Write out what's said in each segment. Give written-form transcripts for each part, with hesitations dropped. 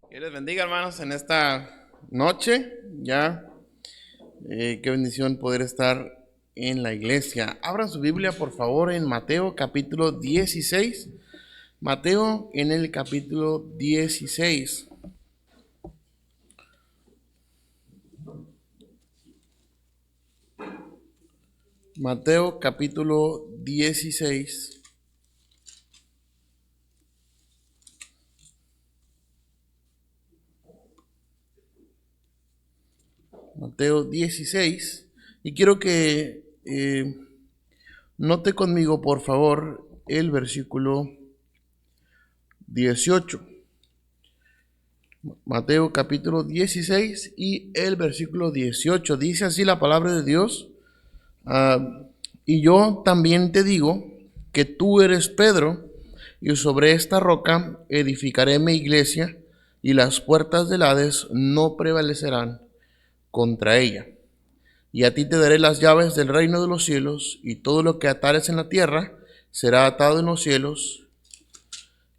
Que les bendiga, hermanos, en esta noche. Qué bendición poder estar en la iglesia. Abran su Biblia, por favor, en Mateo capítulo 16. Mateo en el capítulo 16. Mateo capítulo 16. Mateo 16. Y quiero que note conmigo, por favor, el versículo 18. Mateo capítulo 16 y el versículo 18. Dice así la palabra de Dios. Y yo también te digo que tú eres Pedro, y sobre esta roca edificaré mi iglesia, y las puertas del Hades no prevalecerán contra ella. Y a ti te daré las llaves del reino de los cielos, y todo lo que atares en la tierra será atado en los cielos,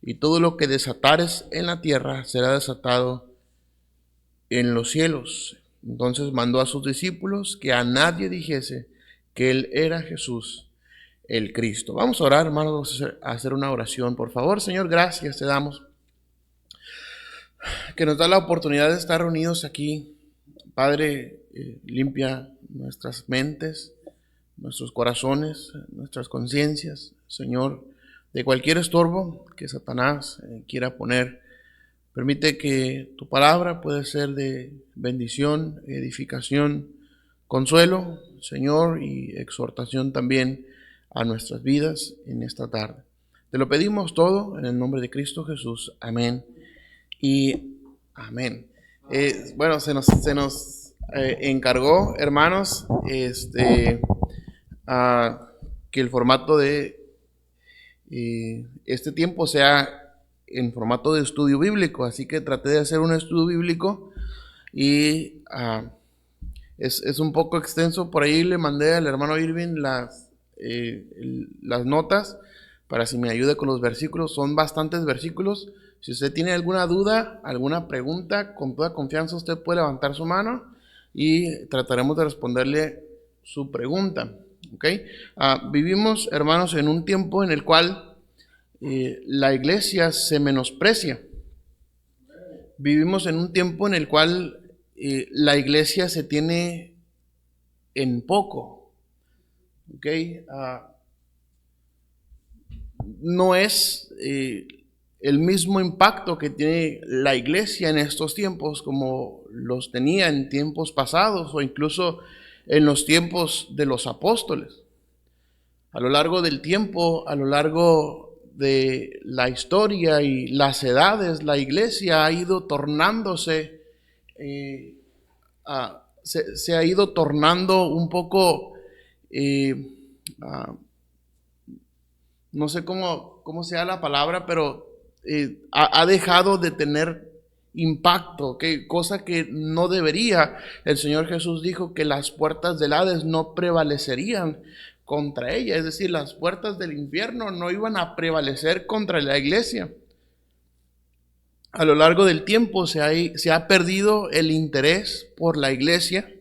y todo lo que desatares en la tierra será desatado en los cielos. Entonces mandó a sus discípulos que a nadie dijese que él era Jesús el Cristo. Vamos a orar, hermanos, vamos a hacer una oración. Por favor, Señor, gracias te damos que nos da la oportunidad de estar reunidos aquí. Padre, limpia nuestras mentes, nuestros corazones, nuestras conciencias, Señor, de cualquier estorbo que Satanás quiera poner. Permite que tu palabra pueda ser de bendición, edificación, consuelo, Señor, y exhortación también a nuestras vidas en esta tarde. Te lo pedimos todo en el nombre de Cristo Jesús. Amén y amén. Bueno, se nos encargó, hermanos, que el formato de este tiempo sea en formato de estudio bíblico, así que traté de hacer un estudio bíblico y es un poco extenso. Por ahí le mandé al hermano Irving las notas para si me ayuda con los versículos. Son bastantes versículos. Si usted tiene alguna duda, alguna pregunta, con toda confianza usted puede levantar su mano y trataremos de responderle su pregunta. ¿Okay? Vivimos, hermanos, en un tiempo en el cual la iglesia se menosprecia. Vivimos en un tiempo en el cual la iglesia se tiene en poco. ¿Okay? No es el mismo impacto que tiene la iglesia en estos tiempos como los tenía en tiempos pasados o incluso en los tiempos de los apóstoles. A lo largo del tiempo, a lo largo de la historia y las edades, la iglesia ha ido tornándose, se ha ido tornando un poco, no sé cómo sea la palabra, pero ha dejado de tener impacto, cosa que no debería. El Señor Jesús dijo que las puertas del Hades no prevalecerían contra ella, es decir, las puertas del infierno no iban a prevalecer contra la iglesia. A lo largo del tiempo se ha perdido el interés por la iglesia.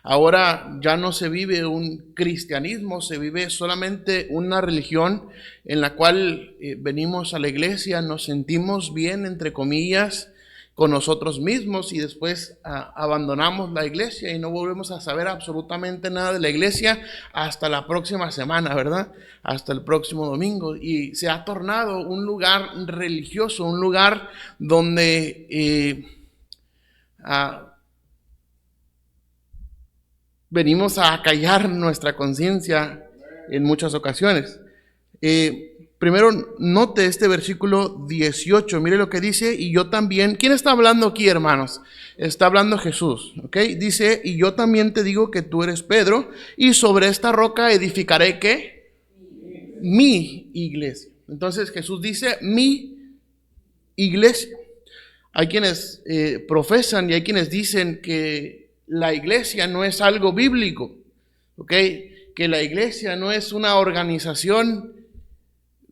Ahora ya no se vive un cristianismo, se vive solamente una religión en la cual venimos a la iglesia, nos sentimos bien, entre comillas, con nosotros mismos y después abandonamos la iglesia y no volvemos a saber absolutamente nada de la iglesia hasta la próxima semana, ¿verdad? Hasta el próximo domingo. Y se ha tornado un lugar religioso, un lugar donde venimos a acallar nuestra conciencia en muchas ocasiones. Primero note este versículo 18, mire lo que dice, y yo también. ¿Quién está hablando aquí, hermanos? Está hablando Jesús, ¿ok? Dice, y yo también te digo que tú eres Pedro, y sobre esta roca edificaré, ¿qué? Mi iglesia. Entonces Jesús dice, mi iglesia. Hay quienes profesan y hay quienes dicen que la iglesia no es algo bíblico, ¿ok? Que la iglesia no es una organización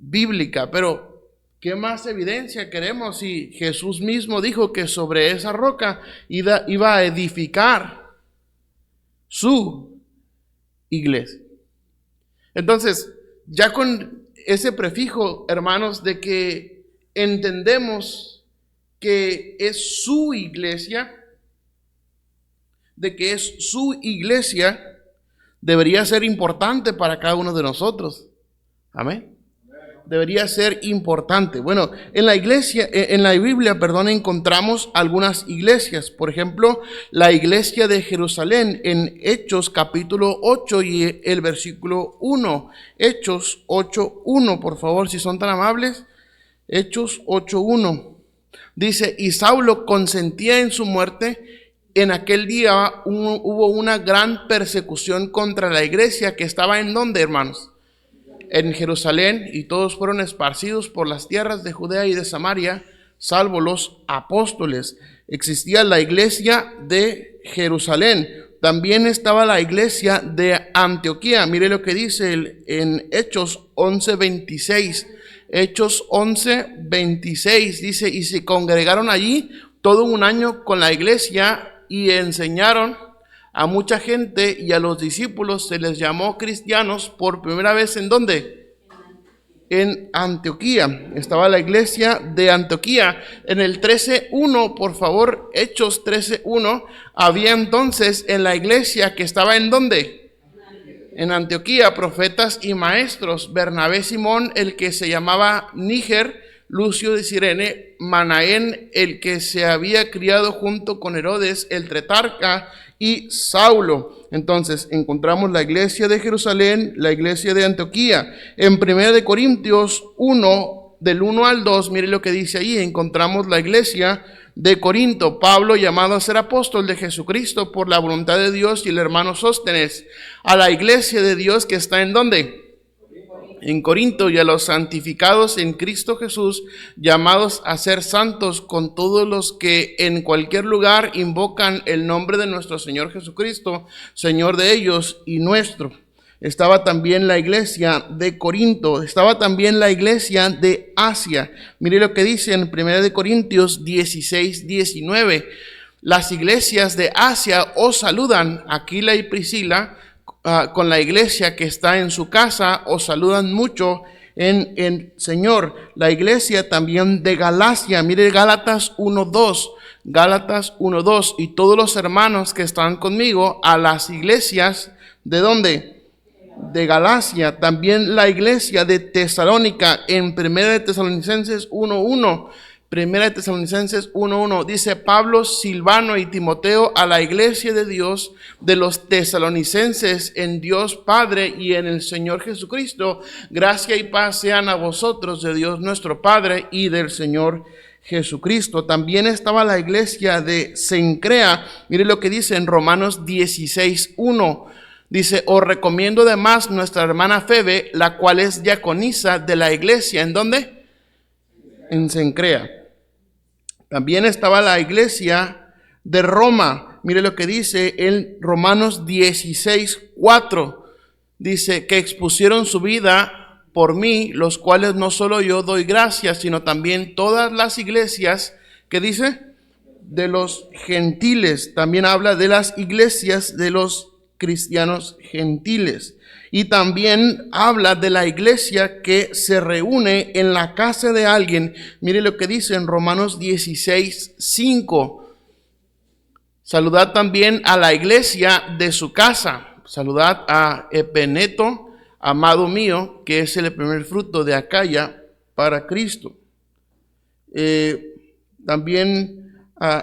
bíblica, pero ¿Qué más evidencia queremos si Jesús mismo dijo que sobre esa roca iba a edificar su iglesia? Entonces, ya con ese prefijo, hermanos, de que entendemos que es su iglesia, debería ser importante para cada uno de nosotros. Amén. Debería ser importante. Bueno, en la Biblia, encontramos algunas iglesias. Por ejemplo, la iglesia de Jerusalén en Hechos capítulo 8 y el versículo 1. Hechos 8:1, por favor, si son tan amables. Hechos 8:1. Dice, y Saulo consentía en su muerte. En aquel día hubo una gran persecución contra la iglesia que estaba ¿en dónde, hermanos? En Jerusalén, y todos fueron esparcidos por las tierras de Judea y de Samaria, salvo los apóstoles. Existía la iglesia de Jerusalén. También estaba la iglesia de Antioquía. Mire lo que dice en Hechos 11:26. Hechos 11:26 dice, y se congregaron allí todo un año con la iglesia y enseñaron a mucha gente, y a los discípulos se les llamó cristianos por primera vez. ¿En dónde? En Antioquía. Estaba la iglesia de Antioquía. En el 13:1, por favor, Hechos 13:1, había entonces en la iglesia que estaba ¿en dónde? En Antioquía, profetas y maestros: Bernabé, Simón, el que se llamaba Níger, Lucio de Cirene, Manaén, el que se había criado junto con Herodes el tetrarca, y Saulo. Entonces encontramos la iglesia de Jerusalén, la iglesia de Antioquía. En 1 Corintios 1, del 1 al 2, mire lo que dice ahí, encontramos la iglesia de Corinto. Pablo, llamado a ser apóstol de Jesucristo por la voluntad de Dios, y el hermano Sóstenes, a la iglesia de Dios que está ¿en dónde? En Corinto, y a los santificados en Cristo Jesús, llamados a ser santos, con todos los que en cualquier lugar invocan el nombre de nuestro Señor Jesucristo, Señor de ellos y nuestro. Estaba también la iglesia de Corinto, estaba también la iglesia de Asia. Mire lo que dice en 1 Corintios 16:19. Las iglesias de Asia os saludan. Aquila y Priscila, con la iglesia que está en su casa, os saludan mucho en el Señor. La iglesia también de Galacia, mire Gálatas 1:2, Gálatas 1:2, y todos los hermanos que están conmigo a las iglesias, ¿de dónde? De Galacia. También la iglesia de Tesalónica en 1 Tesalonicenses 1:1. 1 Tesalonicenses 1:1 dice: Pablo, Silvano y Timoteo, a la iglesia de Dios de los tesalonicenses en Dios Padre y en el Señor Jesucristo, gracia y paz sean a vosotros de Dios nuestro Padre y del Señor Jesucristo. También estaba la iglesia de Cencrea. Mire lo que dice en Romanos 16:1. Dice: os recomiendo además nuestra hermana Febe, la cual es diaconisa de la iglesia. ¿En dónde? En Cencrea. También estaba la iglesia de Roma. Mire lo que dice en Romanos 16:4. Dice: que expusieron su vida por mí, los cuales no solo yo doy gracias, sino también todas las iglesias, ¿qué dice? De los gentiles. También habla de las iglesias de los cristianos gentiles. Y también habla de la iglesia que se reúne en la casa de alguien. Mire lo que dice en Romanos 16:5. Saludad también a la iglesia de su casa. Saludad a Epeneto, amado mío, que es el primer fruto de Acaya para Cristo. También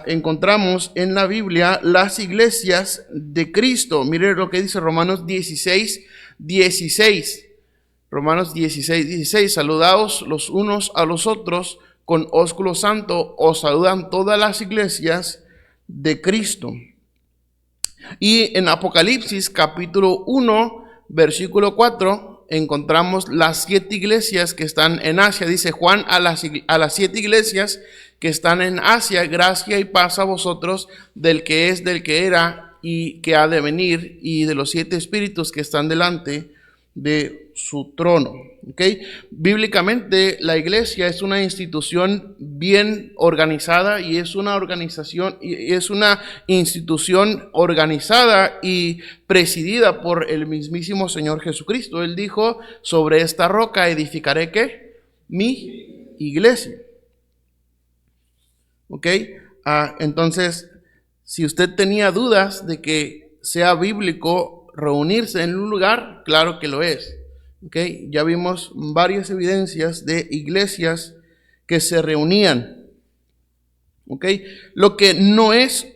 encontramos en la Biblia las iglesias de Cristo. Mire lo que dice Romanos 16:16. Romanos 16:16. Saludaos los unos a los otros con ósculo santo. Os saludan todas las iglesias de Cristo. Y en Apocalipsis capítulo 1, versículo 4, encontramos las 7 iglesias que están en Asia. Dice Juan a las 7 iglesias que están en Asia: gracia y paz a vosotros del que es, del que era y que ha de venir, y de los 7 espíritus que están delante de su trono. ¿Okay? Bíblicamente la iglesia es una institución bien organizada y es una institución organizada y presidida por el mismísimo Señor Jesucristo. Él dijo: sobre esta roca edificaré ¿qué? Mi iglesia. ¿Ok? Entonces, si usted tenía dudas de que sea bíblico reunirse en un lugar, claro que lo es. ¿Okay? Ya vimos varias evidencias de iglesias que se reunían. ¿Okay? Lo que no es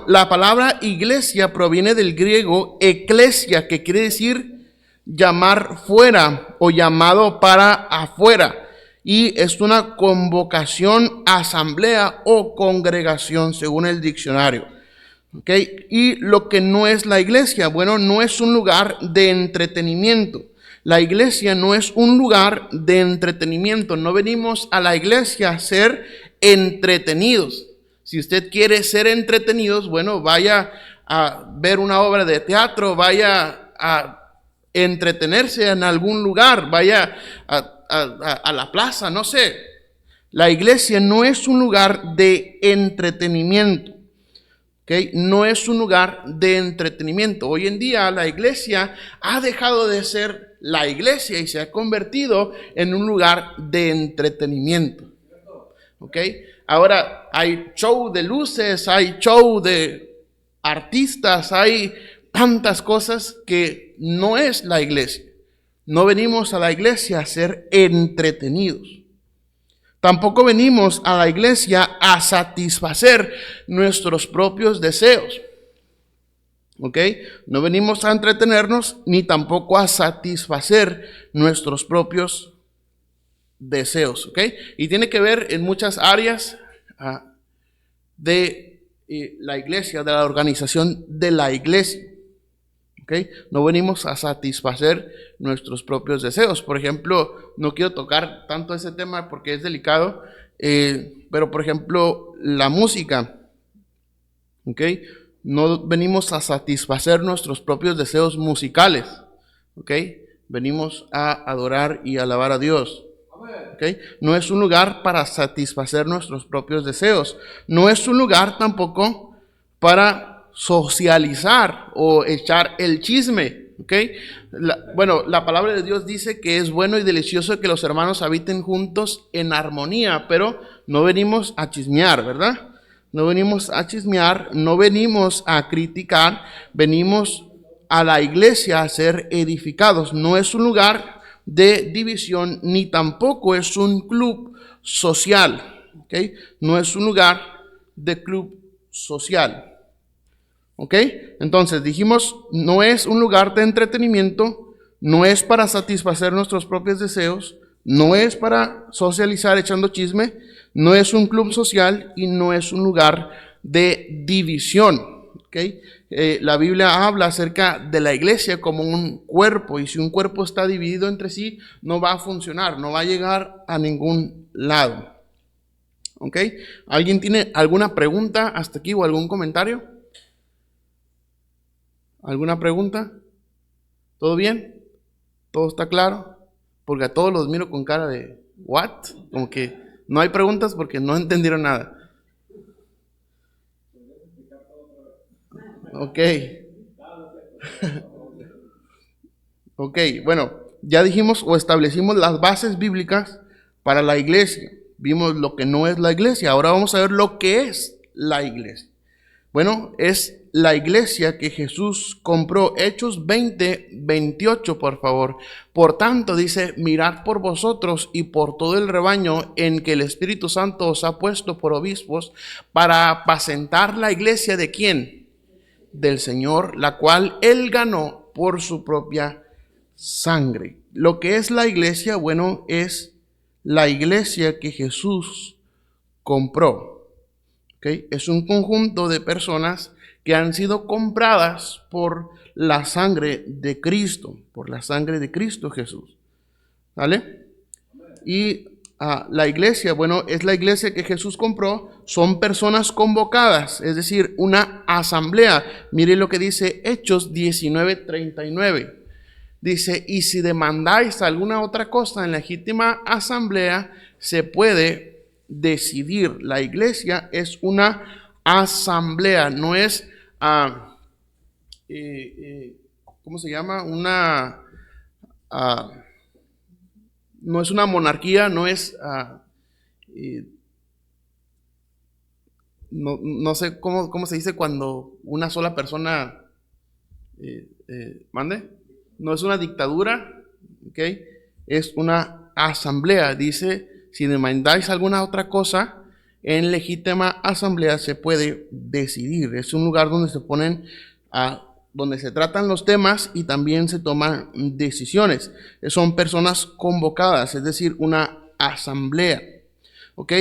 la palabra iglesia proviene del griego eklesia, que quiere decir llamar fuera o llamado para afuera. Y es una convocación, asamblea o congregación, según el diccionario. ¿Okay? Y lo que no es la iglesia, no es un lugar de entretenimiento. La iglesia no es un lugar de entretenimiento. No venimos a la iglesia a ser entretenidos. Si usted quiere ser entretenidos, vaya a ver una obra de teatro, vaya a entretenerse en algún lugar, vaya a la plaza, no sé. La iglesia no es un lugar de entretenimiento. ¿Okay? No es un lugar de entretenimiento. Hoy en día la iglesia ha dejado de ser la iglesia y se ha convertido en un lugar de entretenimiento. ¿Okay? Ahora hay show de luces, hay show de artistas, hay tantas cosas que no es la iglesia. No venimos a la iglesia a ser entretenidos. Tampoco venimos a la iglesia a satisfacer nuestros propios deseos. ¿Ok? No venimos a entretenernos ni tampoco a satisfacer nuestros propios deseos. ¿Ok? Y tiene que ver en muchas áreas de la iglesia, de la organización de la iglesia. ¿Okay? No venimos a satisfacer nuestros propios deseos. Por ejemplo, no quiero tocar tanto ese tema porque es delicado, pero por ejemplo, la música. ¿Okay? No venimos a satisfacer nuestros propios deseos musicales. ¿Okay? Venimos a adorar y alabar a Dios. ¿Okay? No es un lugar para satisfacer nuestros propios deseos. No es un lugar tampoco para socializar o echar el chisme. ¿Okay? La palabra de Dios dice que es bueno y delicioso que los hermanos habiten juntos en armonía, pero no venimos a chismear, ¿verdad? No venimos a chismear, no venimos a criticar, venimos a la iglesia a ser edificados. No es un lugar de división ni tampoco es un club social. ¿Okay? No es un lugar de club social. ¿Ok? Entonces dijimos, no es un lugar de entretenimiento, no es para satisfacer nuestros propios deseos, no es para socializar echando chisme, no es un club social y no es un lugar de división. ¿Ok? La Biblia habla acerca de la iglesia como un cuerpo y si un cuerpo está dividido entre sí, no va a funcionar, no va a llegar a ningún lado. ¿Ok? ¿Alguien tiene alguna pregunta hasta aquí o algún comentario? ¿Alguna pregunta? ¿Todo bien? ¿Todo está claro? Porque a todos los miro con cara de ¿what? Como que no hay preguntas porque no entendieron nada. Ok. Ok, ya dijimos o establecimos las bases bíblicas para la iglesia. Vimos lo que no es la iglesia. Ahora vamos a ver lo que es la iglesia. Es la iglesia que Jesús compró. Hechos 20:28, por favor. Por tanto, dice, mirad por vosotros y por todo el rebaño en que el Espíritu Santo os ha puesto por obispos para apacentar la iglesia ¿de quién? Del Señor, la cual Él ganó por su propia sangre. Lo que es la iglesia, es la iglesia que Jesús compró. ¿Okay? Es un conjunto de personas que han sido compradas por la sangre de Cristo, por la sangre de Cristo Jesús. ¿Vale? Y la iglesia, es la iglesia que Jesús compró, son personas convocadas, es decir, una asamblea. Mire lo que dice Hechos 19:39. Dice, y si demandáis alguna otra cosa en legítima asamblea, se puede decidir. La iglesia es una asamblea, no es, ¿cómo se llama? No es una monarquía, no es, no sé cómo se dice cuando una sola persona mande. No es una dictadura, ¿ok? Es una asamblea. Dice, si demandáis alguna otra cosa, en legítima asamblea se puede decidir. Es un lugar donde se ponen, donde se tratan los temas y también se toman decisiones. Son personas convocadas, es decir, una asamblea, ¿ok?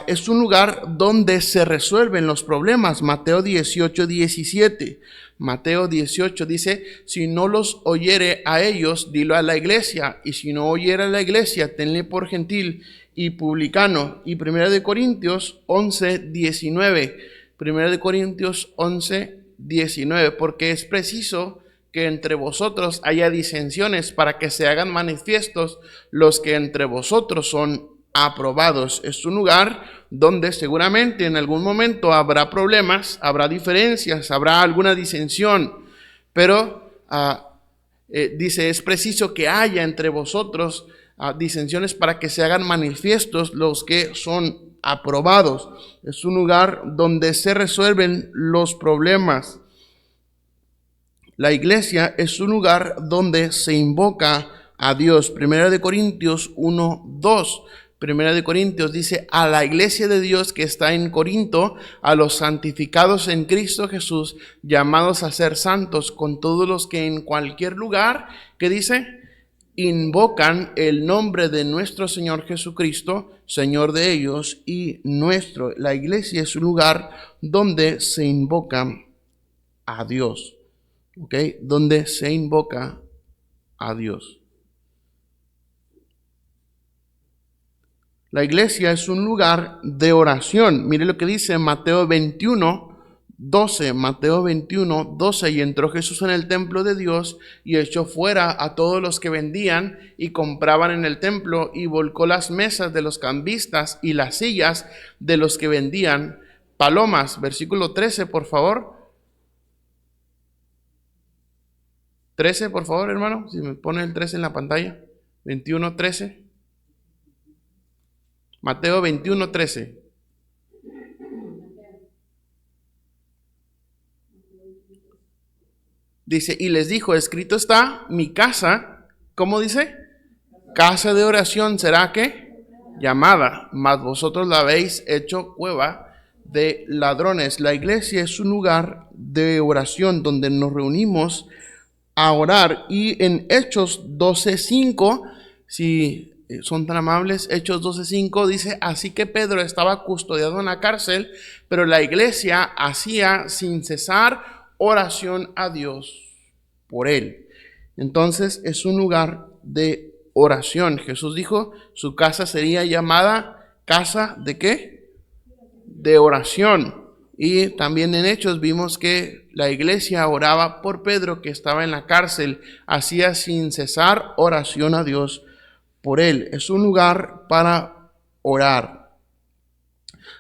Es un lugar donde se resuelven los problemas. Mateo 18:17. Mateo 18 dice, si no los oyere a ellos, dilo a la iglesia, y si no oyere a la iglesia, tenle por gentil y publicano. Y 1 Corintios 11:19, 1 Corintios 11:19, porque es preciso que entre vosotros haya disensiones para que se hagan manifiestos los que entre vosotros son aprobados. Es un lugar donde seguramente en algún momento habrá problemas, habrá diferencias, habrá alguna disensión, pero dice, es preciso que haya entre vosotros disensiones para que se hagan manifiestos los que son aprobados. Es un lugar donde se resuelven los problemas. La iglesia es un lugar donde se invoca a Dios. 1 Corintios 1:2. 1 Corintios dice, a la iglesia de Dios que está en Corinto, a los santificados en Cristo Jesús, llamados a ser santos, con todos los que en cualquier lugar, ¿qué dice? Invocan el nombre de nuestro Señor Jesucristo, Señor de ellos y nuestro. La iglesia es un lugar donde se invoca a Dios, ¿ok? Donde se invoca a Dios. La iglesia es un lugar de oración. Mire lo que dice Mateo 21:12. Mateo 21:12. Y entró Jesús en el templo de Dios y echó fuera a todos los que vendían y compraban en el templo y volcó las mesas de los cambistas y las sillas de los que vendían palomas. Versículo 13, por favor. 13, por favor, hermano. Si me pone el 13 en la pantalla. 21:13. Mateo 21:13. Dice, y les dijo, escrito está, mi casa, ¿cómo dice? Casa de oración será, ¿qué? Llamada, mas vosotros la habéis hecho cueva de ladrones. La iglesia es un lugar de oración donde nos reunimos a orar. Y en Hechos 12:5, si son tan amables, Hechos 12:5 dice, así que Pedro estaba custodiado en la cárcel, pero la iglesia hacía sin cesar oración a Dios por él. Entonces es un lugar de oración. Jesús dijo, su casa sería llamada casa de ¿qué? De oración. Y también en Hechos vimos que la iglesia oraba por Pedro que estaba en la cárcel, hacía sin cesar oración a Dios por él. Es un lugar para orar.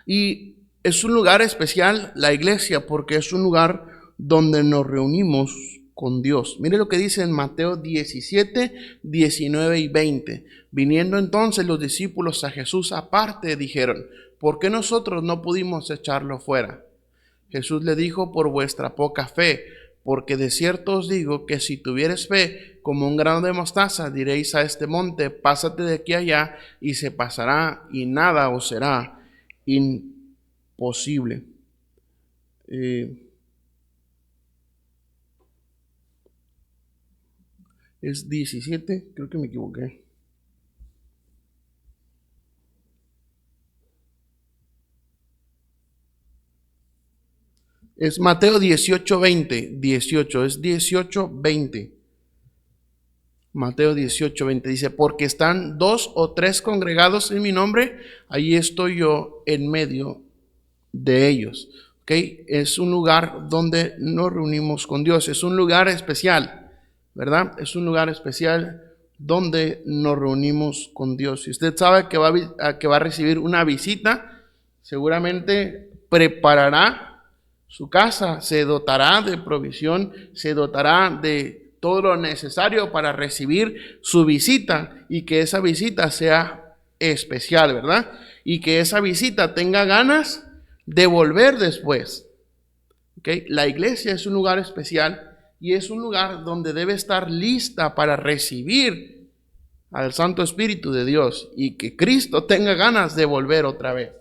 Y es un lugar especial la iglesia porque es un lugar donde nos reunimos con Dios. Mire lo que dice en Mateo 17:19 y 20. Viniendo entonces los discípulos a Jesús aparte, dijeron, ¿por qué nosotros no pudimos echarlo fuera? Jesús le dijo, por vuestra poca fe, porque de cierto os digo que si tuvieres fe como un grano de mostaza, diréis a este monte, pásate de aquí allá, y se pasará, y nada os será imposible. Es 17, creo que me equivoqué. Es Mateo 18:20, 18, es 18:20. Mateo 18:20 dice, porque están 2 o 3 congregados en mi nombre, ahí estoy yo en medio de ellos. ¿Ok? Es un lugar donde nos reunimos con Dios, es un lugar especial. ¿verdad? Es un lugar especial donde nos reunimos con Dios. Si usted sabe que va a recibir una visita, seguramente preparará su casa, se dotará de provisión, se dotará de todo lo necesario para recibir su visita y que esa visita sea especial, ¿verdad? Y que esa visita tenga ganas de volver después. ¿Okay? La iglesia es un lugar especial y es un lugar donde debe estar lista para recibir al Santo Espíritu de Dios y que Cristo tenga ganas de volver otra vez.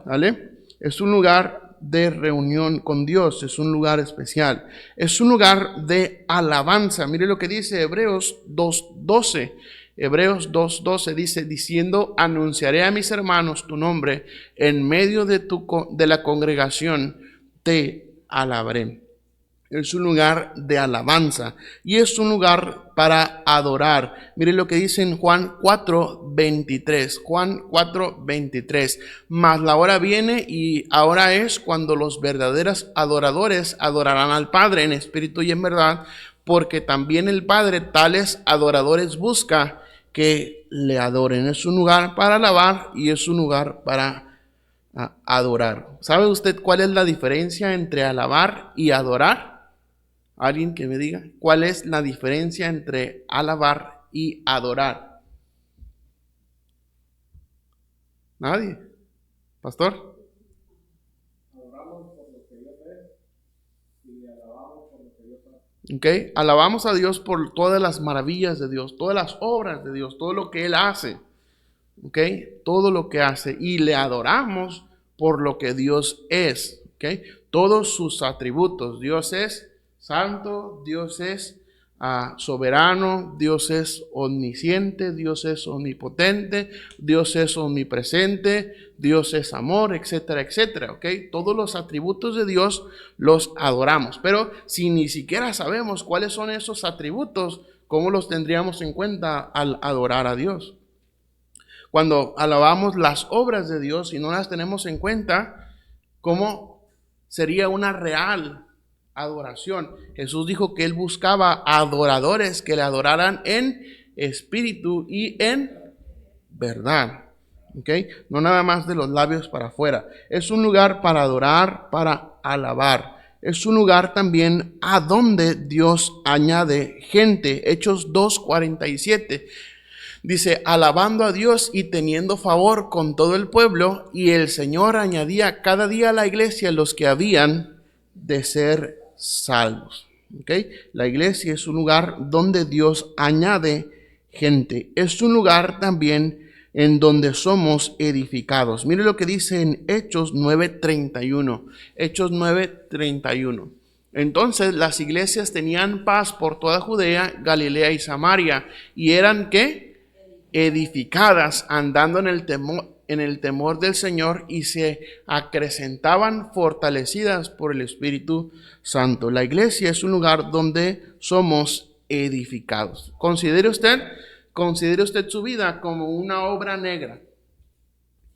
¿Vale? Es un lugar de reunión con Dios, es un lugar especial, es un lugar de alabanza. Mire lo que dice Hebreos 2:12. Hebreos 2:12 dice, diciendo, anunciaré a mis hermanos tu nombre, en medio de la congregación te alabaré. Es un lugar de alabanza y es un lugar para adorar. Mire lo que dice en Juan 4:23. Juan 4:23. Mas la hora viene y ahora es cuando los verdaderos adoradores adorarán al Padre en espíritu y en verdad, porque también el Padre tales adoradores busca que le adoren. Es un lugar para alabar y es un lugar para adorar. ¿Sabe usted cuál es la diferencia entre alabar y adorar? Alguien que me diga cuál es la diferencia entre alabar y adorar. ¿Nadie? ¿Pastor? Adoramos por lo que Dios es y le alabamos por lo que Dios hace. Okay. Alabamos a Dios por todas las maravillas de Dios, todas las obras de Dios, todo lo que Él hace. Okay. Todo lo que hace. Y le adoramos por lo que Dios es. Okay. Todos sus atributos. Dios es santo, Dios es soberano, Dios es omnisciente, Dios es omnipotente, Dios es omnipresente, Dios es amor, etcétera, etcétera. ¿Ok? Todos los atributos de Dios los adoramos. Pero si ni siquiera sabemos cuáles son esos atributos, ¿cómo los tendríamos en cuenta al adorar a Dios? Cuando alabamos las obras de Dios y no las tenemos en cuenta, ¿cómo sería una real adoración? Jesús dijo que Él buscaba adoradores que le adoraran en espíritu y en verdad. ¿Okay? No nada más de los labios para afuera. Es un lugar para adorar, para alabar. Es un lugar también a donde Dios añade gente. Hechos 2:47. Dice, alabando a Dios y teniendo favor con todo el pueblo, y el Señor añadía cada día a la iglesia los que habían de ser salvos. ¿Okay? La iglesia es un lugar donde Dios añade gente. Es un lugar también en donde somos edificados. Mire lo que dice en Hechos 9:31. Hechos 9:31. Entonces las iglesias tenían paz por toda Judea, Galilea y Samaria, y eran ¿qué? Edificadas, andando en el temor del Señor, y se acrecentaban fortalecidas por el Espíritu Santo. La iglesia es un lugar donde somos edificados. Considere usted su vida como una obra negra,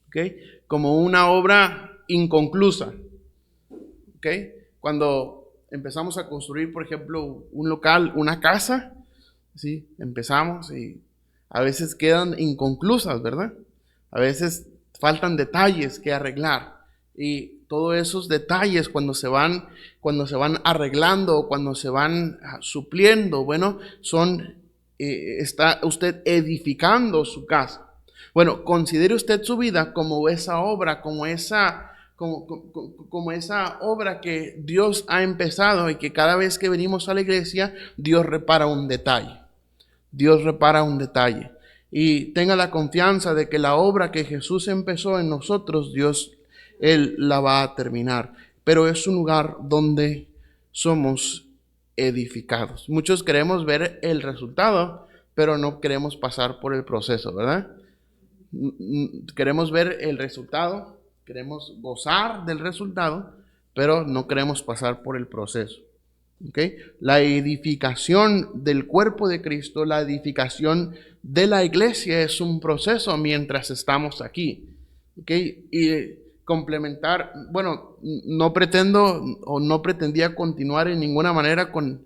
¿okay? Como una obra inconclusa, ¿okay? Cuando empezamos a construir, por ejemplo, un local, una casa, ¿sí? Empezamos y a veces quedan inconclusas, ¿verdad? A veces faltan detalles que arreglar. Y todos esos detalles cuando se van arreglando, cuando se van supliendo, bueno, está usted edificando su casa. Bueno, considere usted su vida como esa obra, como esa obra que Dios ha empezado y que cada vez que venimos a la iglesia, Dios repara un detalle. Dios repara un detalle. Y tenga la confianza de que la obra que Jesús empezó en nosotros, Él la va a terminar. Pero es un lugar donde somos edificados. Muchos queremos ver el resultado, pero no queremos pasar por el proceso, ¿verdad? Queremos ver el resultado, queremos gozar del resultado, pero no queremos pasar por el proceso. ¿Okay? La edificación del cuerpo de Cristo, la edificación de la iglesia es un proceso mientras estamos aquí. ¿Okay? Y complementar, bueno, no pretendía continuar en ninguna manera con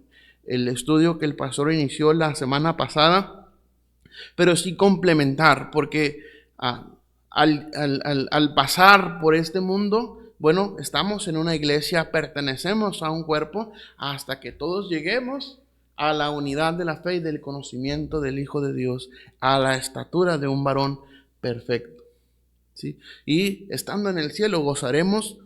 el estudio que el pastor inició la semana pasada, pero sí complementar, porque al pasar por este mundo, bueno, estamos en una iglesia, pertenecemos a un cuerpo, hasta que todos lleguemos a la unidad de la fe y del conocimiento del Hijo de Dios, a la estatura de un varón perfecto. ¿Sí? Y estando en el cielo gozaremos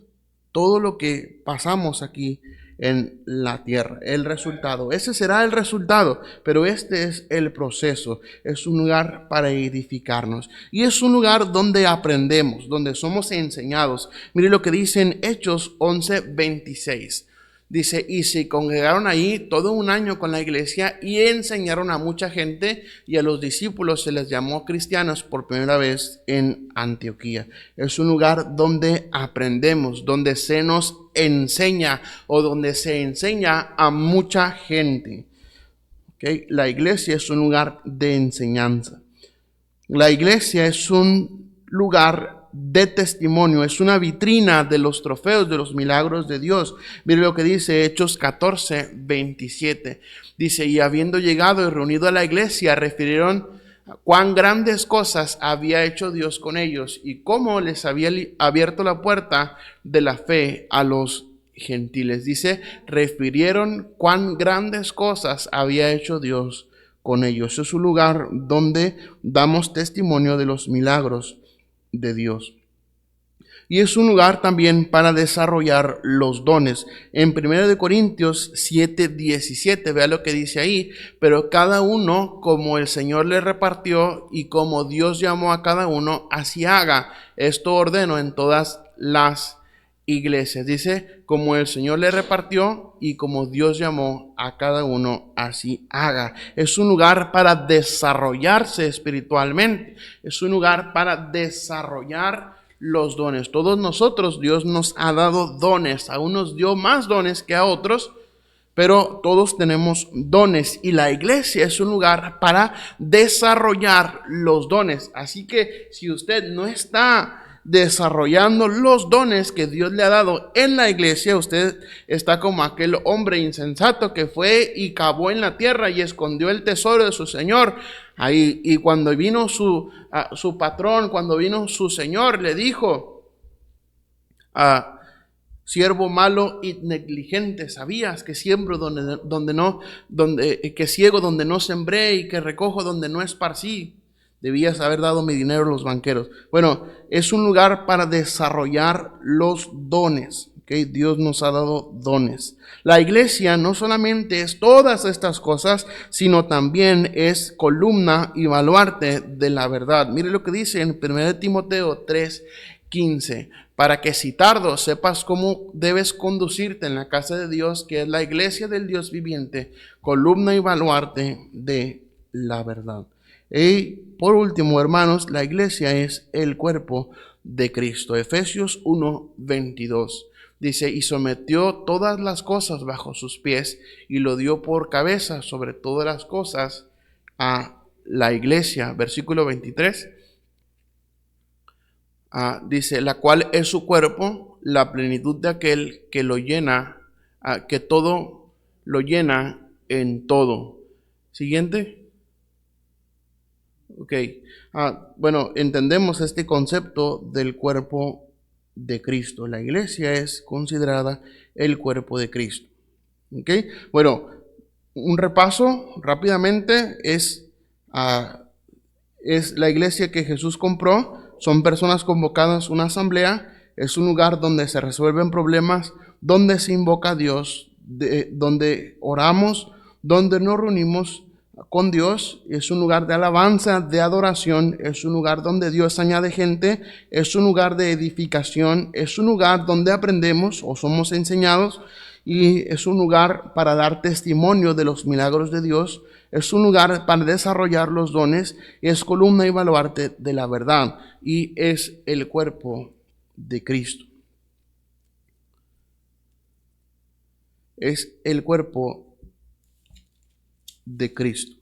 todo lo que pasamos aquí en la tierra, el resultado. Ese será el resultado, pero este es el proceso. Es un lugar para edificarnos y es un lugar donde aprendemos, donde somos enseñados. Mire lo que dice en Hechos 11:26. Dice, y se congregaron ahí todo un año con la iglesia y enseñaron a mucha gente, y a los discípulos se les llamó cristianos por primera vez en Antioquía. Es un lugar donde aprendemos, donde se nos enseña o donde se enseña a mucha gente. ¿Okay? La iglesia es un lugar de enseñanza. La iglesia es un lugar de testimonio, es una vitrina de los trofeos, de los milagros de Dios. Mire lo que dice Hechos 14:27. Dice, y habiendo llegado y reunido a la iglesia, refirieron cuán grandes cosas había hecho Dios con ellos y cómo les había abierto la puerta de la fe a los gentiles. Dice, refirieron cuán grandes cosas había hecho Dios con ellos. Es un lugar donde damos testimonio de los milagros de Dios. Y es un lugar también para desarrollar los dones. En 1 Corintios 7:17, vea lo que dice ahí, pero cada uno como el Señor le repartió y como Dios llamó a cada uno, así haga. Esto ordeno en todas las iglesias. Dice, como el Señor le repartió y como Dios llamó a cada uno, así haga. Es un lugar para desarrollarse espiritualmente. Es un lugar para desarrollar los dones. Todos nosotros, Dios nos ha dado dones. A unos dio más dones que a otros, pero todos tenemos dones y la iglesia es un lugar para desarrollar los dones. Así que si usted no está desarrollando los dones que Dios le ha dado en la iglesia, usted está como aquel hombre insensato que fue y cavó en la tierra y escondió el tesoro de su señor. Ahí, y cuando vino su patrón, cuando vino su señor, le dijo, siervo malo y negligente, sabías que siembro que ciego donde no sembré y que recojo donde no esparcí. Debías haber dado mi dinero a los banqueros. Bueno, es un lugar para desarrollar los dones. ¿Okay? Dios nos ha dado dones. La iglesia no solamente es todas estas cosas, sino también es columna y baluarte de la verdad. Mire lo que dice en 1 Timoteo 3:15. Para que si tardo sepas cómo debes conducirte en la casa de Dios, que es la iglesia del Dios viviente, columna y baluarte de la verdad. Y por último, hermanos, la iglesia es el cuerpo de Cristo. Efesios 1:22 dice, y sometió todas las cosas bajo sus pies y lo dio por cabeza sobre todas las cosas a la iglesia. Versículo 23 dice, la cual es su cuerpo, la plenitud de aquel que lo llena, que todo lo llena en todo. Siguiente. Ok, bueno, entendemos este concepto del cuerpo de Cristo. La iglesia es considerada el cuerpo de Cristo. Ok, bueno, un repaso rápidamente es la iglesia que Jesús compró. Son personas convocadas a una asamblea. Es un lugar donde se resuelven problemas, donde se invoca a Dios, donde oramos, donde nos reunimos con Dios. Es un lugar de alabanza, de adoración, es un lugar donde Dios añade gente, es un lugar de edificación, es un lugar donde aprendemos o somos enseñados y es un lugar para dar testimonio de los milagros de Dios, es un lugar para desarrollar los dones, es columna y baluarte de la verdad y es el cuerpo de Cristo. Es el cuerpo de Cristo.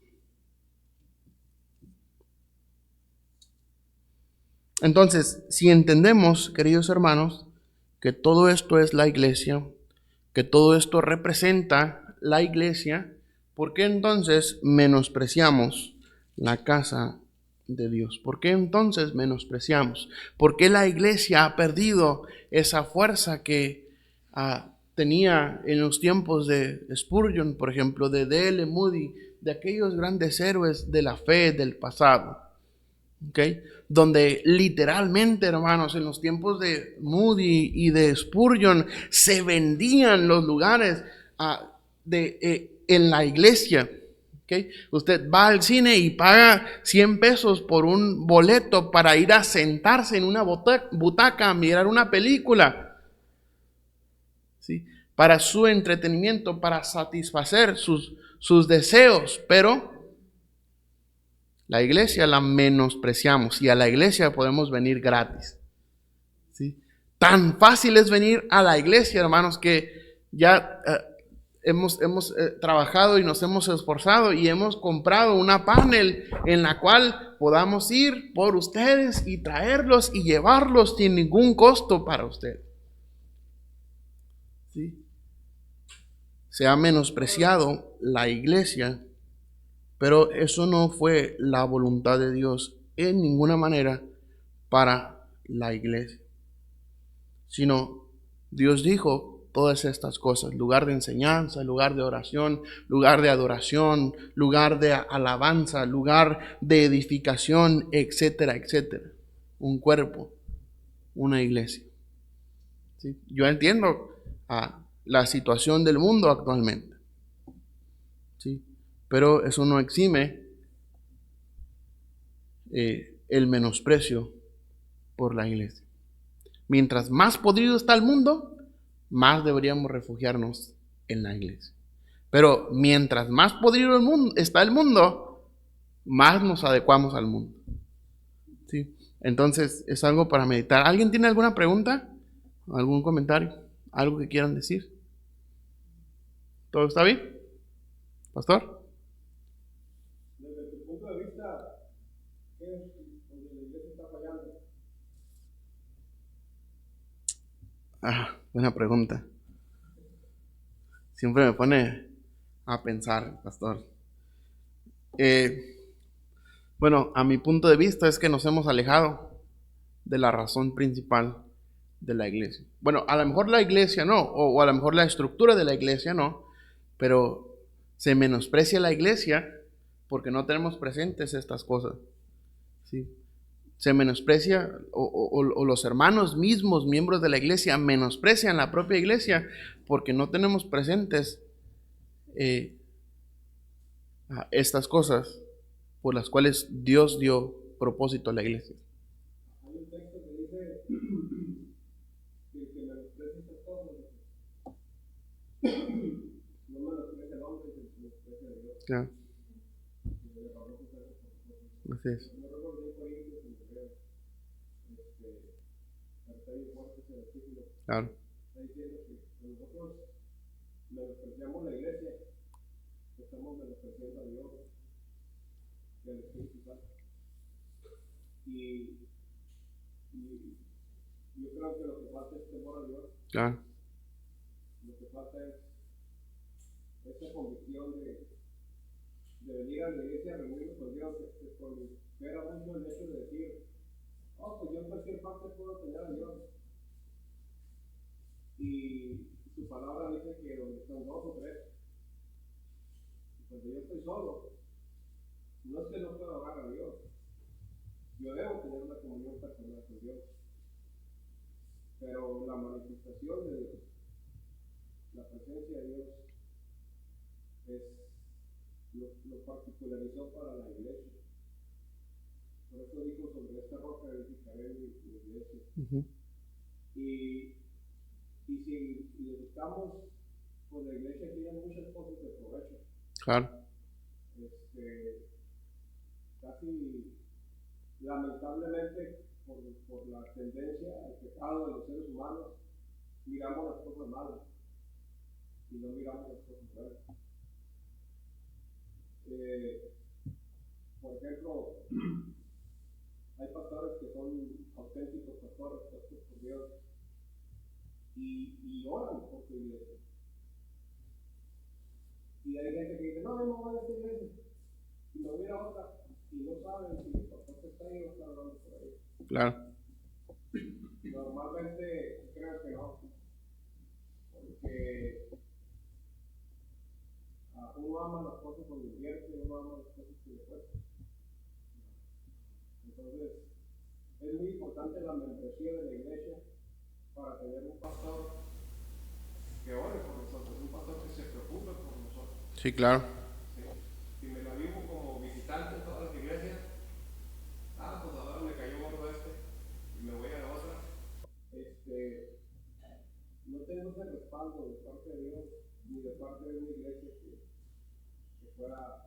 Entonces, si entendemos, queridos hermanos, que todo esto es la iglesia, que todo esto representa la iglesia, ¿por qué entonces menospreciamos la casa de Dios? ¿Por qué entonces menospreciamos? ¿Por qué la iglesia ha perdido esa fuerza que tenía en los tiempos de Spurgeon, por ejemplo, de D.L. Moody, de aquellos grandes héroes de la fe del pasado? ¿Okay? Donde literalmente, hermanos, en los tiempos de Moody y de Spurgeon se vendían los lugares en la iglesia. ¿Okay? Usted va al cine y paga 100 pesos por un boleto para ir a sentarse en una butaca a mirar una película, ¿sí? Para su entretenimiento, para satisfacer sus deseos, pero la iglesia la menospreciamos y a la iglesia podemos venir gratis, ¿sí? Tan fácil es venir a la iglesia, hermanos, que ya hemos trabajado y nos hemos esforzado y hemos comprado una panel en la cual podamos ir por ustedes y traerlos y llevarlos sin ningún costo para usted, ¿sí? Se ha menospreciado la iglesia. Pero eso no fue la voluntad de Dios en ninguna manera para la iglesia. Sino Dios dijo todas estas cosas: lugar de enseñanza, lugar de oración, lugar de adoración, lugar de alabanza, lugar de edificación, etcétera, etcétera. Un cuerpo, una iglesia. ¿Sí? Yo entiendo la situación del mundo actualmente, ¿sí? Pero eso no exime el menosprecio por la iglesia. Mientras más podrido está el mundo, más deberíamos refugiarnos en la iglesia. Pero mientras más podrido está el mundo, más nos adecuamos al mundo, ¿sí? Entonces es algo para meditar. ¿Alguien tiene alguna pregunta? ¿Algún comentario? ¿Algo que quieran decir? ¿Todo está bien, pastor? Desde tu punto de vista, ¿qué es donde la iglesia está fallando? Buena pregunta. Siempre me pone a pensar, pastor. Bueno, a mi punto de vista es que nos hemos alejado de la razón principal de la iglesia. Bueno, a lo mejor la iglesia no, o a lo mejor la estructura de la iglesia no, pero se menosprecia la iglesia porque no tenemos presentes estas cosas, ¿sí? Se menosprecia, o los hermanos mismos, miembros de la iglesia, menosprecian la propia iglesia porque no tenemos presentes estas cosas por las cuales Dios dio propósito a la iglesia. Hay un texto que dice que el que menosprecia estas cosas no menosprecia al hombre, que menosprecia a Dios. Claro. Así es. No recuerdo bien Corintios, está bien fuerte ese versículo. Claro. Está diciendo que nosotros menospreciamos la iglesia, estamos menospreciando a Dios y al Espíritu Santo. Y yo creo que lo que falta es temor a Dios. Claro. Lo que falta es esa convicción de venir a la iglesia a reunirnos con Dios, que prolifera mucho el hecho de decir, pues yo en cualquier parte puedo tener a Dios. Y su palabra dice que donde están dos o tres, cuando yo estoy solo, no es que no pueda orar a Dios, yo debo tener una comunión personal con Dios, pero la manifestación de Dios, la presencia de Dios, lo particularizó para la iglesia. Por eso dijo: sobre esta roca edificaré mi iglesia. Uh-huh. Y si buscamos, pues la iglesia tiene muchas cosas de provecho. Claro. Casi lamentablemente por la tendencia al pecado de los seres humanos, miramos las cosas malas y no miramos las cosas buenas. Por ejemplo, hay pastores que son auténticos pastores, puestos por Dios, y oran por su iglesia. Y hay gente que dice, no, yo no voy a esta iglesia. Y me voy a ir a otra. Y no saben si el pastor que está ahí va a estar hablando por ahí. Claro. Normalmente creo que no. Porque uno ama las cosas con invierte, uno ama las cosas que le cuesta. Entonces, es muy importante la membresía de la iglesia para tener un pastor que ore por nosotros, un pastor que se preocupe por nosotros. Sí, claro. ¿Sí? Si me la vivo como visitante en todas las iglesias, pues ahora me cayó gordo y me voy a la otra. No tengo ese respaldo de parte de Dios ni de parte de una iglesia que fuera.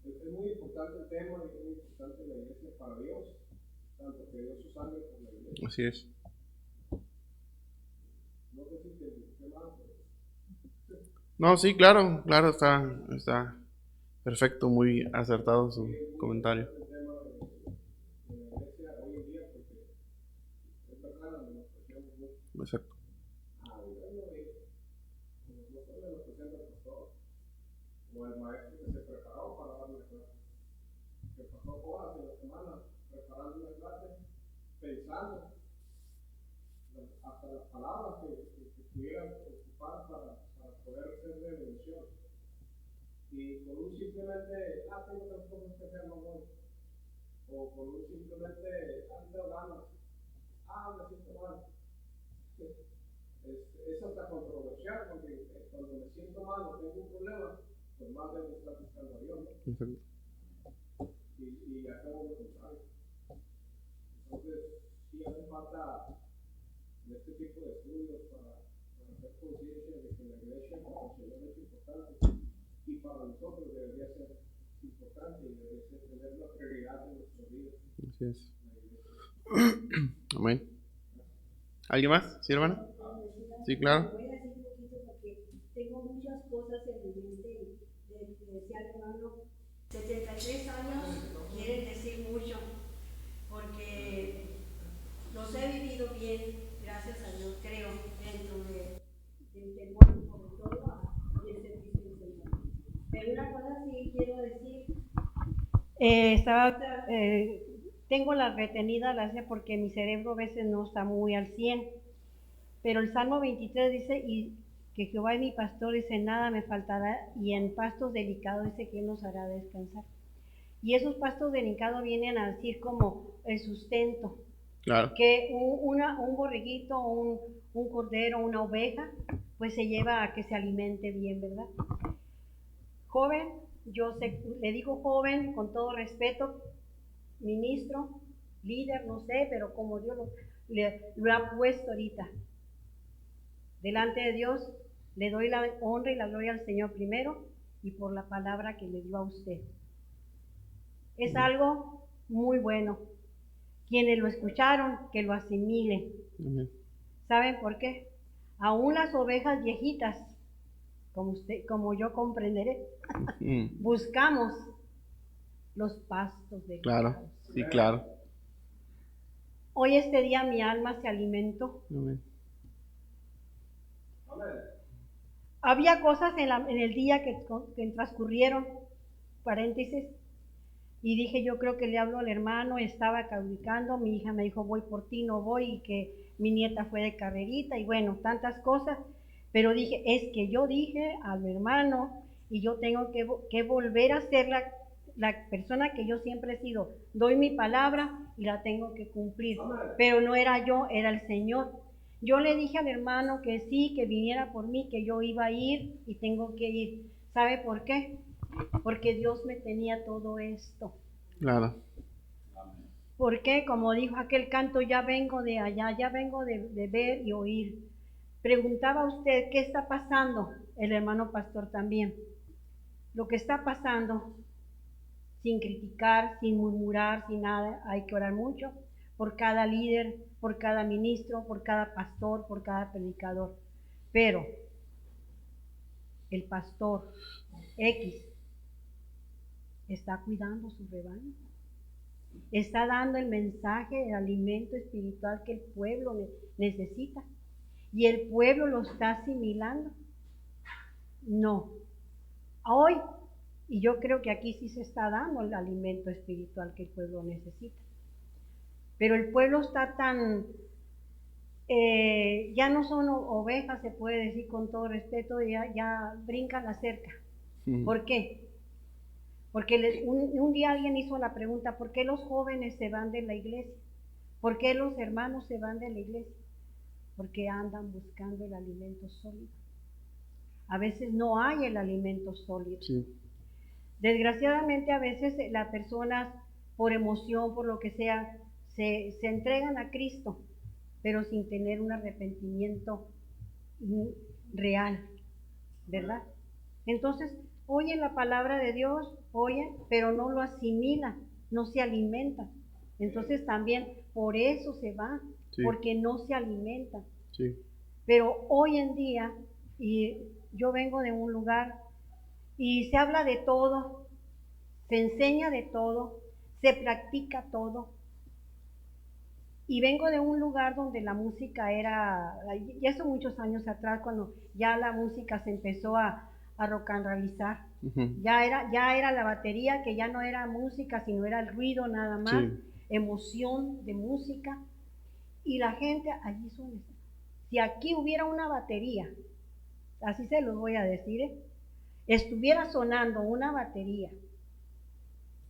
Es muy importante el tema y es muy importante la iglesia para Dios, tanto que Dios su sangre por la iglesia. Así es. No sé si te más. No, sí, claro, claro, está perfecto, muy acertado su comentario. El tema de la iglesia hoy en día, porque es verdad, la menospreciamos mucho. Exacto. O el maestro que se preparó para dar una clase, que pasó horas en la semana preparando una clase, pensando hasta las palabras que pudieran ocupar para poder ser de bendición. Y por un simplemente, tengo otras cosas que hacer, no voy. O por un simplemente, tengo ganas, me siento mal. Es hasta controversial, porque cuando me siento mal o tengo un problema, pues más de estar buscando a Dios, ¿no? Exacto. Y hacemos lo contrario. Entonces, sí hace falta este tipo de estudios para hacer conciencia de que la iglesia para el Señor es importante y para nosotros debería ser importante y debería ser tener una prioridad en nuestra vida. Así es. Amén. ¿Alguien más? ¿Sí, hermano? Sí, claro. Voy a decir un poquito porque tengo muchas cosas en mi mente de decía hermano, 73 años quieren decir mucho, porque los he vivido bien, gracias a Dios, creo, dentro del temor, sobre todo, y el servicio del Señor. Pero una cosa sí quiero decir, tengo la retenida, porque mi cerebro a veces no está muy al 100. Pero el Salmo 23 dice, y que Jehová es mi pastor, dice, nada me faltará, y en pastos delicados dice que Él nos hará descansar. Y esos pastos delicados vienen a decir como el sustento. Claro. Que un borreguito, un cordero, una oveja, pues se lleva a que se alimente bien, ¿verdad? Joven, le digo joven con todo respeto, ministro, líder, no sé, pero como Dios lo ha puesto ahorita. Delante de Dios le doy la honra y la gloria al Señor primero y por la palabra que le dio a usted. Es algo muy bueno. Quienes lo escucharon, que lo asimilen. ¿Saben por qué? Aún las ovejas viejitas, como yo comprenderé, buscamos los pastos de Claro, sí, claro. Hoy este día mi alma se alimentó. Amén. Había cosas en el día que transcurrieron, paréntesis, y dije, yo creo que le hablo al hermano, estaba caudicando, mi hija me dijo, voy por ti, no voy, y que mi nieta fue de carrerita, y bueno, tantas cosas, pero dije, es que yo dije al hermano, y yo tengo que volver a ser la persona que yo siempre he sido, doy mi palabra y la tengo que cumplir, pero no era yo, era el Señor. Yo le dije al hermano que sí, que viniera por mí, que yo iba a ir y tengo que ir. ¿Sabe por qué? Porque Dios me tenía todo esto. Claro. Porque, como dijo aquel canto, ya vengo de allá, ya vengo de ver y oír. Preguntaba usted, ¿qué está pasando? El hermano pastor también. Lo que está pasando, sin criticar, sin murmurar, sin nada, hay que orar mucho por cada líder, por cada ministro, por cada pastor, por cada predicador. Pero el pastor X está cuidando su rebaño. Está dando el mensaje, el alimento espiritual que el pueblo necesita. Y el pueblo lo está asimilando. No. Hoy, y yo creo que aquí sí se está dando el alimento espiritual que el pueblo necesita. Pero el pueblo está tan, ya no son ovejas, se puede decir con todo respeto, ya brincan la cerca. ¿Por qué? Porque un día alguien hizo la pregunta, ¿por qué los jóvenes se van de la iglesia? ¿Por qué los hermanos se van de la iglesia? Porque andan buscando el alimento sólido. A veces no hay el alimento sólido. Sí. Desgraciadamente a veces las personas por emoción, por lo que sea, se entregan a Cristo, pero sin tener un arrepentimiento real, ¿verdad? Entonces, oyen la palabra de Dios, oyen, pero no lo asimilan, no se alimentan. Entonces también por eso se van, Sí. porque no se alimentan. Sí. Pero hoy en día, y yo vengo de un lugar y se habla de todo, se enseña de todo, se practica todo. Y vengo de un lugar donde la música era, y eso muchos años atrás, cuando ya la música se empezó a rock and rollizar. Ya era la batería, que ya no era música, sino era el ruido nada más, Sí. emoción de música. Y la gente allí suena. Si aquí hubiera una batería, así se los voy a decir, estuviera sonando una batería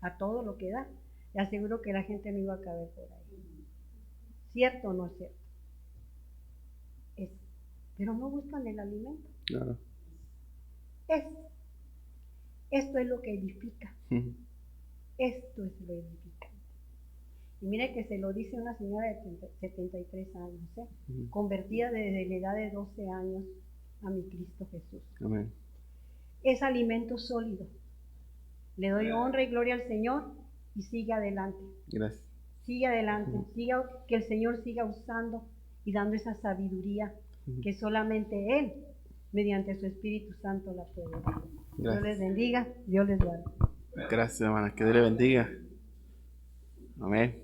a todo lo que da, le aseguro que la gente no iba a caber por ahí. ¿Cierto o no es cierto? Pero no buscan el alimento. Claro. Esto es lo que edifica. Esto es lo edificante. Y mire que se lo dice una señora de 73 años, convertida desde la edad de 12 años a mi Cristo Jesús. Amén. Es alimento sólido. Le doy honra y gloria al Señor y sigue adelante. Gracias. Sigue adelante, que el Señor siga usando y dando esa sabiduría que solamente Él, mediante su Espíritu Santo, la puede dar. Dios les bendiga, Dios les guarde. Gracias, hermana, que Dios le bendiga. Amén.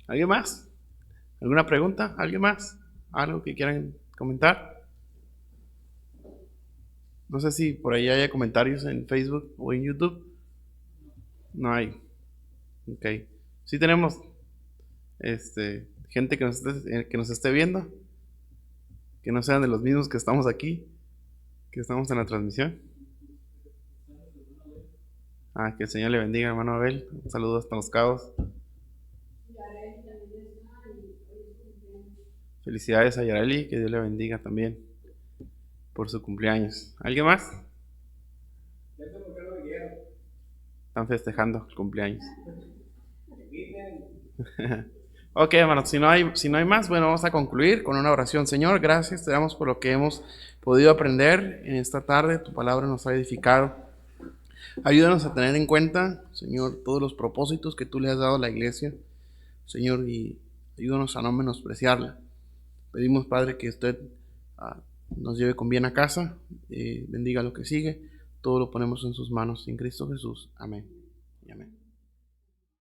¿Alguien más? ¿Alguna pregunta? ¿Alguien más? ¿Algo que quieran comentar? No sé si por ahí haya comentarios en Facebook o en YouTube. No hay. Ok. Sí tenemos gente que nos esté viendo, que no sean de los mismos que estamos aquí, que estamos en la transmisión. Que el Señor le bendiga, hermano Abel. Un saludo hasta Los Cabos. Felicidades a Yareli, que Dios le bendiga también por su cumpleaños. ¿Alguien más? Están festejando el cumpleaños. Ok, hermanos, si no hay más, bueno, vamos a concluir con una oración. Señor, gracias, te damos por lo que hemos podido aprender en esta tarde. Tu palabra nos ha edificado. Ayúdanos a tener en cuenta, Señor, todos los propósitos que tú le has dado a la iglesia, Señor, y ayúdanos a no menospreciarla. Pedimos, Padre, que usted nos lleve con bien a casa, bendiga lo que sigue. Todo lo ponemos en sus manos, en Cristo Jesús. Amén y amén.